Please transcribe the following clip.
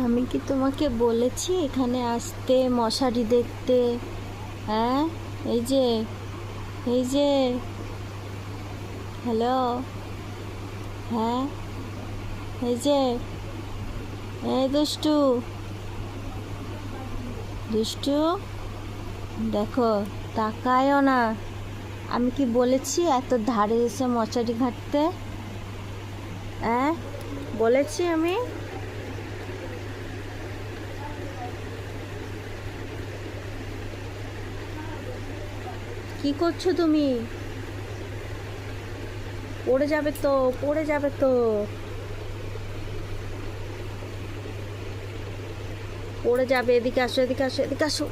আমি কি তোমাকে বলেছি এখানে আসতে মশারি দেখতে? হ্যাঁ, এই যে, এই যে, হ্যালো, হ্যাঁ, এই যে, এই দুষ্টু, দুষ্টু, দেখো, তাকায়ও না। আমি কি বলেছি এত ধারে এসে মশারি ঘাঁটতে? হ্যাঁ, বলেছি আমি। কি করছো তুমি? পড়ে যাবে তো, পড়ে যাবে তো, পড়ে যাবে। এদিকে আসো, এদিকে আসো, এদিকে আসো।